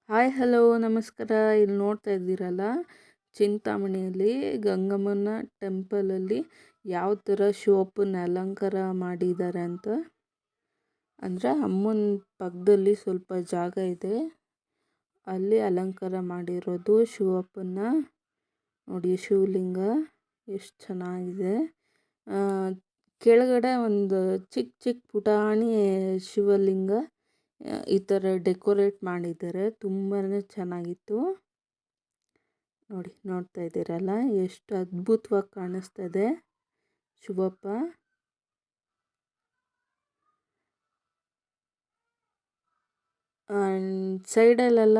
Hi hello ನಮಸ್ಕಾರ. ಇಲ್ಲಿ ನೋಡ್ತಾ ಇದ್ದೀರಲ್ಲ, ಚಿಂತಾಮಣಿಯಲ್ಲಿ ಗಂಗಮ್ಮನ ಟೆಂಪಲಲ್ಲಿ ಯಾವ ಥರ ಶಿವಪ್ಪನ ಅಲಂಕಾರ ಮಾಡಿದ್ದಾರೆ ಅಂತ. ಅಂದರೆ ಅಮ್ಮನ ಪಕ್ಕದಲ್ಲಿ ಸ್ವಲ್ಪ ಜಾಗ ಇದೆ, ಅಲ್ಲಿ ಅಲಂಕಾರ ಮಾಡಿರೋದು ಶಿವಪ್ಪನ. ನೋಡಿ ಶಿವಲಿಂಗ ಎಷ್ಟು ಚೆನ್ನಾಗಿದೆ. ಕೆಳಗಡೆ ಒಂದು ಚಿಕ್ಕ ಚಿಕ್ಕ ಪುಟಾಣಿ ಶಿವಲಿಂಗ ಈ ಥರ ಡೆಕೋರೇಟ್ ಮಾಡಿದ್ದಾರೆ. ತುಂಬಾ ಚೆನ್ನಾಗಿತ್ತು. ನೋಡ್ತಾ ಇದ್ದೀರಲ್ಲ, ಎಷ್ಟು ಅದ್ಭುತವಾಗಿ ಕಾಣಿಸ್ತಾ ಇದೆ ಶಿವಪ್ಪ. ಸೈಡಲ್ಲೆಲ್ಲ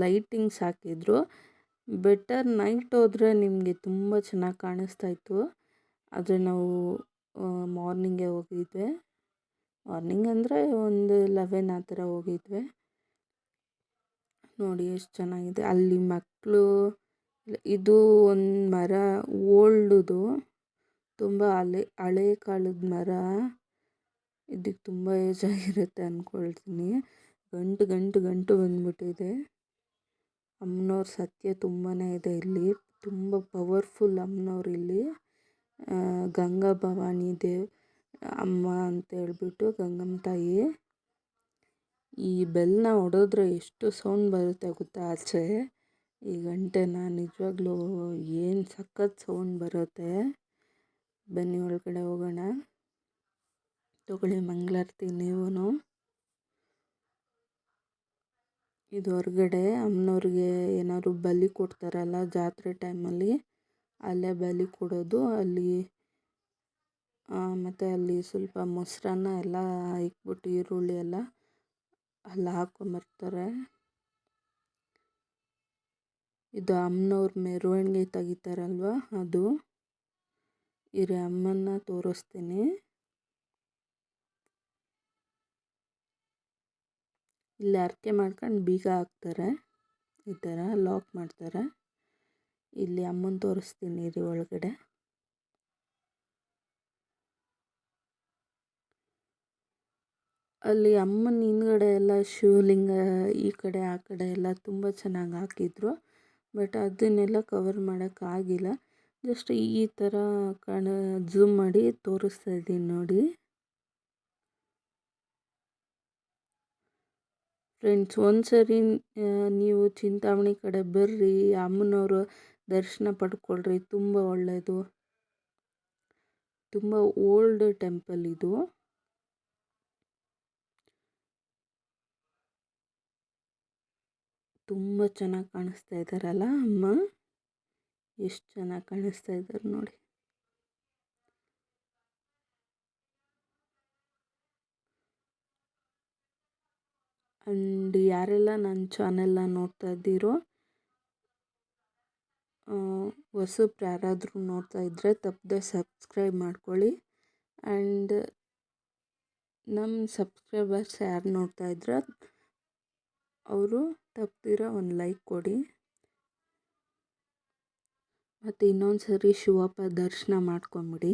ಲೈಟಿಂಗ್ಸ್ ಹಾಕಿದ್ರು. ಬೆಟರ್ ನೈಟ್ ಹೋದರೆ ನಿಮಗೆ ತುಂಬ ಚೆನ್ನಾಗಿ ಕಾಣಿಸ್ತಾ ಇತ್ತು. ಆದರೆ ನಾವು ಮಾರ್ನಿಂಗೇ ಹೋಗಿದ್ವಿ. ಮಾರ್ನಿಂಗ್ ಅಂದರೆ ಒಂದು 11 ಆ ಥರ ಹೋಗಿದ್ವಿ. ನೋಡಿ ಎಷ್ಟು ಚೆನ್ನಾಗಿದೆ. ಅಲ್ಲಿ ಮಕ್ಕಳು, ಇದು ಒಂದು ಮರ ಓಲ್ಡುದು, ತುಂಬ ಹಳೆ ಕಾಲದ ಮರ. ಇದಕ್ಕೆ ತುಂಬ ಏಜ್ ಆಗಿರುತ್ತೆ ಅಂದ್ಕೊಳ್ತೀನಿ. ಗಂಟು ಬಂದ್ಬಿಟ್ಟಿದೆ. ಅಮ್ಮನವ್ರ ಸತ್ಯ ತುಂಬಾ ಇದೆ ಇಲ್ಲಿ. ತುಂಬ ಪವರ್ಫುಲ್ ಅಮ್ಮನವ್ರು ಇಲ್ಲಿ. ಗಂಗಾ ಭವಾನಿ ಅಮ್ಮ ಅಂತ ಹೇಳ್ಬಿಟ್ಟು ಗಂಗಮ್ಮ ತಾಯಿ. ಈ ಬೆಲ್ನ ಹೊಡೆದ್ರೆ ಎಷ್ಟು ಸೌಂಡ್ ಬರುತ್ತೆ ಗೊತ್ತಾ ಆಚೆ. ಈ ಗಂಟೆನ ನಿಜವಾಗ್ಲೂ ಏನು ಸಖತ್ ಸೌಂಡ್ ಬರುತ್ತೆ. ಬನ್ನಿ ಒಳಗಡೆ ಹೋಗೋಣ. ತಗೊಳ್ಳಿ ಮಂಗಳಾರತಿ ನೀವು. ಇದು ಹೊರಗಡೆ ಅಮ್ಮನವ್ರಿಗೆ ಏನಾದ್ರು ಬಲಿ ಕೊಡ್ತಾರಲ್ಲ ಜಾತ್ರೆ ಟೈಮಲ್ಲಿ, ಅಲ್ಲೇ ಬಲಿ ಕೊಡೋದು ಅಲ್ಲಿ. ಮತ್ತು ಅಲ್ಲಿ ಸ್ವಲ್ಪ ಮೊಸರನ್ನ ಎಲ್ಲ ಇಕ್ಬಿಟ್ಟು ಈರುಳ್ಳಿ ಎಲ್ಲ ಅಲ್ಲಿ ಹಾಕೊಂಬರ್ತಾರೆ. ಇದು ಅಮ್ಮನವ್ರ ಮೆರವಣಿಗೆ ತೆಗಿತಾರಲ್ವ ಅದು. ಇರಿ ಅಮ್ಮನ್ನ ತೋರಿಸ್ತೀನಿ. ಇಲ್ಲಿ ಹರಕೆ ಮಾಡ್ಕೊಂಡು ಬೀಗ ಹಾಕ್ತಾರೆ, ಈ ಥರ ಲಾಕ್ ಮಾಡ್ತಾರೆ. ಇಲ್ಲಿ ಅಮ್ಮನ ತೋರಿಸ್ತೀನಿ ಇರಿ ಒಳಗಡೆ. ಅಲ್ಲಿ ಅಮ್ಮನ ಹಿಂದ್ಗಡೆ ಎಲ್ಲ ಶಿವಲಿಂಗ ಈ ಕಡೆ ಆ ಕಡೆ ಎಲ್ಲ ತುಂಬ ಚೆನ್ನಾಗಿ ಹಾಕಿದ್ರು. ಬಟ್ ಅದನ್ನೆಲ್ಲ ಕವರ್ ಮಾಡೋಕ್ಕಾಗಿಲ್ಲ. ಜಸ್ಟ್ ಈ ಥರ ಝೂಮ್ ಮಾಡಿ ತೋರಿಸ್ತಾ ಇದ್ದೀನಿ ನೋಡಿ. ಫ್ರೆಂಡ್ಸ್, ಒಂದ್ಸರಿ ನೀವು ಚಿಂತಾಮಣಿ ಕಡೆ ಬರ್ರಿ, ಅಮ್ಮನವರು ದರ್ಶನ ಪಡ್ಕೊಳ್ರಿ. ತುಂಬ ಒಳ್ಳೆಯದು. ತುಂಬ ಓಲ್ಡ್ ಟೆಂಪಲ್ ಇದು. ತುಂಬ ಚೆನ್ನಾಗಿ ಕಾಣಿಸ್ತಾ ಇದ್ದಾರಲ್ಲ ಅಮ್ಮ, ಎಷ್ಟು ಚೆನ್ನಾಗಿ ಕಾಣಿಸ್ತಾ ಇದ್ದಾರೆ ನೋಡಿ. ಆ್ಯಂಡ್ ಯಾರೆಲ್ಲ ನನ್ನ ಚಾನೆಲ್ನ ನೋಡ್ತಾ ಇದ್ದೀರೋ, ಹೊಸಬ್ರು ಯಾರಾದರೂ ನೋಡ್ತಾ ಇದ್ದರೆ ತಪ್ಪದೆ ಸಬ್ಸ್ಕ್ರೈಬ್ ಮಾಡ್ಕೊಳ್ಳಿ. ಆ್ಯಂಡ್ ನಮ್ಮ ಸಬ್ಸ್ಕ್ರೈಬರ್ಸ್ ಯಾರು ನೋಡ್ತಾ ಇದ್ರೆ ಅವರು ತಪ್ಪದಿರ ಒಂದು ಲೈಕ್ ಕೊಡಿ. ಮತ್ತು ಇನ್ನೊಂದು ಸರಿ ಶಿವಪ್ಪ ದರ್ಶನ ಮಾಡ್ಕೊಂಬಿಡಿ.